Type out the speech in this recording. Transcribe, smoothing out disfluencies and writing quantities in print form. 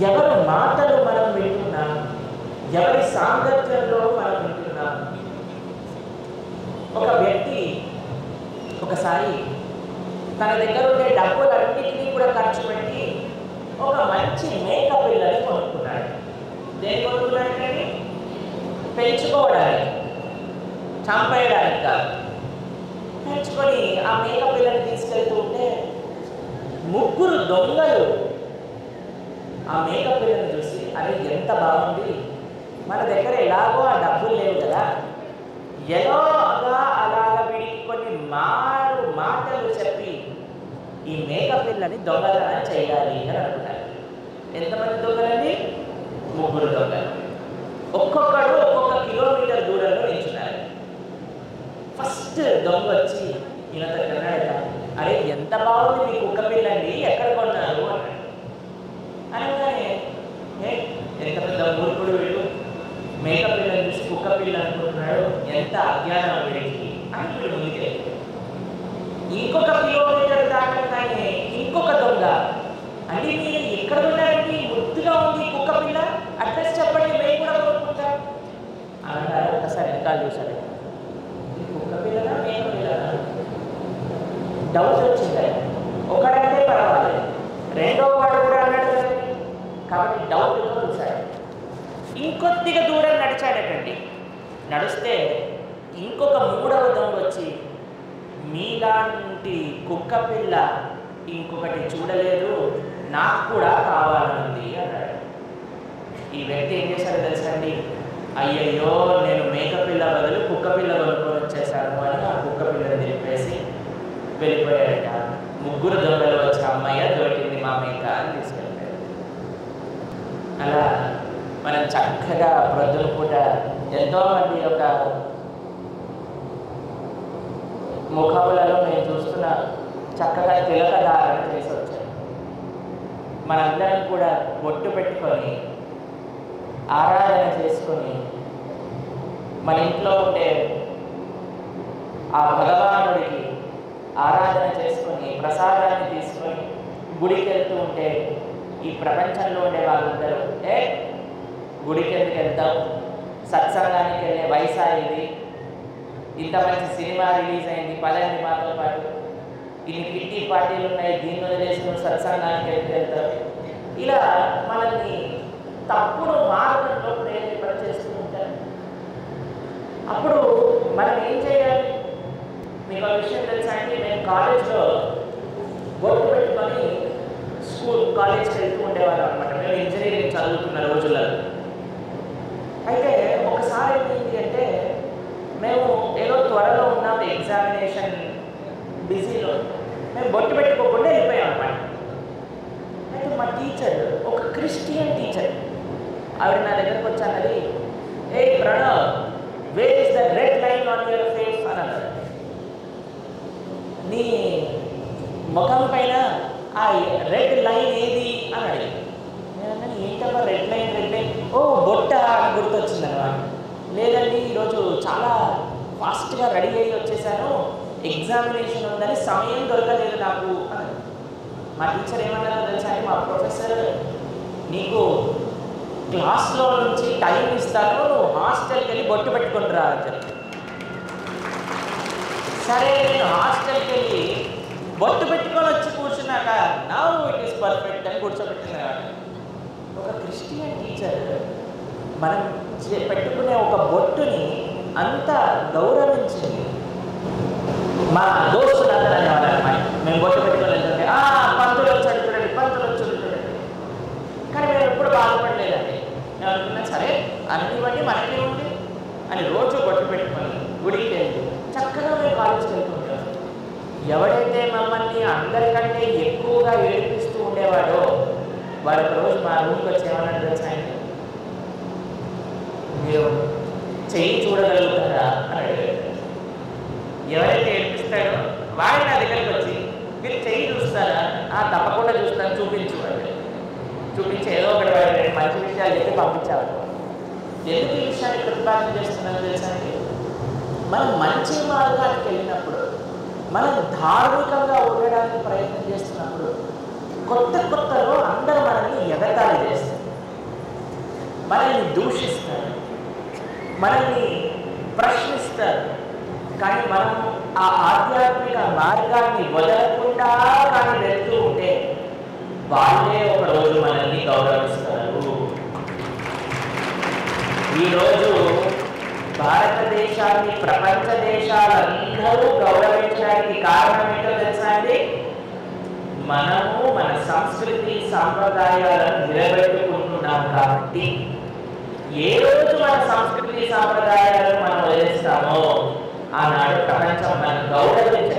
ఎవరి మాటలు మనం వింటున్నాం, ఎవరి సాంగత్యంలో మనం వింటున్నాం. ఒక వ్యక్తి ఒకసారి తన దగ్గర ఉండే డబ్బులన్నింటినీ కూడా ఖర్చు పెట్టి ఒక మంచి మేక పిల్లని కొనుక్కున్నాడు. దేని కొనుక్కున్నాడంటే పెంచుకోవడానికి, చంపేయడానికి కాదు. పెంచుకొని ఆ మేక పిల్లని తీసుకెళ్తూ ఉంటే ముగ్గురు దొంగలు ఆ మేక పిల్లని చూసి, అది ఎంత బాగుంది, మన దగ్గర ఎలాగో ఆ డబ్బులు లేవు కదా, ఎలాగా అలాగ వీడికి కొన్ని మాటలు చెప్పి ఈ మేక పిల్లని దొంగతనం చేయాలి అని అనుకున్నారు. ఎంతమంది దొంగలండి? ముగ్గురు దొంగలు. ఒక్కొక్కడు ఒక్కొక్క కిలోమీటర్ దూరంలో నిల్చున్నారు. ఫస్ట్ దొంగ వచ్చి ఈయన దగ్గర, అరే ఎంత బాగుంది మీ కుక్క పిల్లండి, ఎక్కడ కొన్నారు అన్నాడు. అనగానే ఎంత పెద్ద మూర్ఖుడు వీడు, మేక పిల్లని చూసి కుక్క పిల్ల అనుకుంటున్నాడు, ఎంత అజ్ఞానం వీడికి అని వీడు ముందుకే. ఇంకొక కిలోమీటర్ దాటగానే ఇంకొక దొంగ, అంటే మీరు ఎక్కడ ఉన్నారండి, ముద్దుగా ఉంది కుక్క పిల్ల, అడ్రస్ చెప్పండి మేము కూడా కొనుక్కుంటాం అన్నారు. ఒకసారి వెనకాల చూశారు, కుక్క పిల్లనా మేక పిల్లనా డౌట్ వచ్చింది. ఒకడంటే పర్వాలేదు, రెండో వాడు కూడా అన్నాడు కదండి, కాబట్టి డౌట్గా చూశాడు. ఇంకొద్దిగా దూరం నడిచాడటండి. నడిస్తే ఇంకొక మూడవ దొంగ వచ్చి, మీలాంటి కుక్క పిల్ల ఇంకొకటి చూడలేదు, నాకు కూడా కావాలనుంది అన్నాడు. ఈ వ్యక్తి ఏం చేశాడో తెలుసండి, అయ్యయ్యో నేను మేక పిల్ల బదులు కుక్క పిల్ల కొనుక్కొని వచ్చేసాను అని ఆ కుక్క పిల్లని తిప్పేసి వెళ్ళిపోయాడట. ముగ్గురు దొంగలు వచ్చి, అమ్మయ్య దొరికింది మా మేక అని తీసుకెళ్ళిపోయాడు. అలా మనం చక్కగా ప్రొద్దున పూట ఎంతోమంది యొక్క ముఖములలో మేము చూస్తున్న చక్కగా తిలకధారణ చేసి వచ్చాం. మనందరం కూడా బొట్టు పెట్టుకొని ఆరాధన చేసుకొని మన ఇంట్లో ఉండే ఆ భగవానుడికి ఆరాధన చేసుకొని ప్రసాదాన్ని తీసుకొని గుడికి వెళ్తూ ఉంటే ఈ ప్రపంచంలో ఉండే వాళ్ళందరూ గుడికి ఎందుకు వెళ్తాం, సత్సంగానికి వెళ్ళే వయసా ఇది, ఇంత మంచి సినిమా రిలీజ్ అయింది, పదండి మాతో పాటు, ఇన్ని కిట్టి పార్టీలు ఉన్నాయి, దీన్ని వదిలేసుకుని సత్సంగానికి వెళ్తాం, ఇలా మనల్ని తప్పుడు మార్గంలో ప్రేరేపచేస్తూ ఉంటారు. అప్పుడు మనం ఏం చేయాలి? మీకు ఆ విషయం తెలుసా అండి, నేను కాలేజ్లో బొట్టు పెట్టుకొని కాలేజ్కి వెళ్తూ ఉండేవాళ్ళం అనమాట. మేము ఇంజనీరింగ్ చదువుతున్న రోజులలో. అయితే ఒకసారి ఏమైంది అంటే, మేము ఏదో త్వరలో ఉన్నాం, ఎగ్జామినేషన్ బిజీలో, మేము బొట్టు పెట్టుకోకుండా వెళ్ళిపోయాం అనమాట. అయితే మా టీచర్, ఒక క్రిస్టియన్ టీచర్, ఆవిడ నా దగ్గరకు వచ్చి అన్నది, ఏ Pranav, where is the red line on your face అని అన్నది. నీ ముఖం పైన ఆ రెడ్ లైన్ ఏది అని అడిగింది. నేను అన్నాను, ఏంటమ్మా రెడ్ లైన్, రెడ్ లైన్, ఓ బొట్ట అని గుర్తొచ్చింది అనమాట. లేదండి ఈరోజు చాలా ఫాస్ట్గా రెడీ అయ్యి వచ్చేసాను, ఎగ్జామినేషన్ ఉందని సమయం దొరకలేదు నాకు అని. మా టీచర్ ఏమన్నారో తెలుసా, మా ప్రొఫెసర్ నీకు క్లాస్లో నుంచి టైం ఇస్తాను, నువ్వు హాస్టల్కి వెళ్ళి బొట్టు పెట్టుకుని రా అని చెప్పి. సరే నేను హాస్టల్కి వెళ్ళి బొట్టు పెట్టుకొని వచ్చి కూర్చున్నాక నౌ ఇట్ ఈస్ పర్ఫెక్ట్ అని కూర్చోబెట్టింది. ఒక క్రిస్టియన్ టీచర్ మనం పెట్టుకునే ఒక బొట్టుని అంత గౌరవించింది. మా దోస్తులందరూ అనేవాళ్ళు అన్నమాట, మేము బొట్టు పెట్టుకొని వెళ్తుంటే, పంతులు వచ్చాడు చూడండి, పంతులు వచ్చాడు చూడండి. కానీ మేము ఎప్పుడు బాధపడలేదండి. నేను అనుకున్నా సరే అన్నివన్నీ మనకే ఉంది అని రోజు బొట్టు పెట్టుకొని గుడికి వెళ్ళి చక్కగా మేము కాలేజ్కి వెళ్తుంటాం. ఎవడైతే మమ్మల్ని అందరికంటే ఎక్కువగా ఏడిపిస్తూ ఉండేవాడో వాడు ఒక రోజు మా రూమ్కి వచ్చి ఏమన్నా తెలుసా, మీరు చెయ్యి చూడగలుగుతారా అని అడిగాడు. ఎవరైతే ఏడిపిస్తాడో వాడు నా దగ్గరికి వచ్చి, మీరు చెయ్యి చూస్తారా? తప్పకుండా చూస్తాను, చూపించు అంటే చూపించి ఏదో ఒకటి వాడు మంచి విషయాలు చెప్పి పంపించేవాడు. ఎందుకు ఈ విషయాన్ని ప్రతిపాదన చేస్తున్నాను తెలుసా అండి, మనం మంచి మార్గానికి వెళ్ళినప్పుడు, మనం ధార్మికంగా ఉండడానికి ప్రయత్నం చేస్తున్నప్పుడు కొత్తలో అందరూ మనల్ని ఎగతాళి చేస్తారు, మనల్ని దూషిస్తారు, మనల్ని ప్రశ్నిస్తారు. కానీ మనం ఆ ఆధ్యాత్మిక మార్గాన్ని వదలకుండా కానీ వెళ్తూ ఉంటే వాళ్ళే ఒకరోజు మనల్ని గౌరవిస్తారు. ఈరోజు భారతదేశాన్ని ప్రపంచ దేశాలందరూ గౌరవించడానికి కారణం ఏంటో తెలుసా అండి? మనము మన సంస్కృతి సాంప్రదాయాలను నిలబెట్టుకుంటున్నాం కాబట్టి. ఏ రోజు మన సంస్కృతి సాంప్రదాయాలను మనం వదిలేస్తామో ఆనాడు ప్రపంచం మనం గౌరవించ